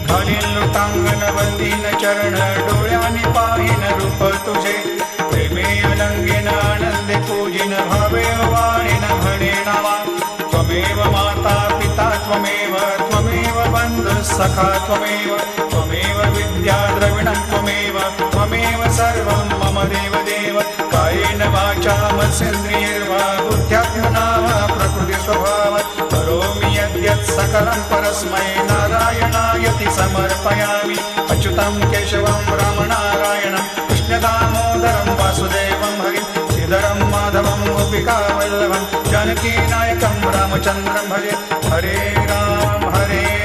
घालीन लुटांगण वंदीन चरण डोळ्यानी पाहिन रूप तुझे प्रेमे अलंगीन आनंदे पूजिन भावे वाणीन म्हणे नावा त्वमेव माता पिता त्वमेव त्वमेव बंधु सखा त्वमेव त्वमेव विद्या द्रविणं त्वमेव त्वमेव सर्वं मम देवदेव कायेन वाचा मनसेन्द्रियैर्वा बुद्ध्यात्मना वा प्रकृति स्वभावात् करोमि यद्यत् सकलं परस्मै नारायणायति समर्पयामि अच्युतं केशवं रामनारायणं कृष्णदामोदरं वासुदेवं हरिं श्रीधरं माधवं गोपिकावल्लभं जानकीनायकं रामचन्द्रं भजे हरे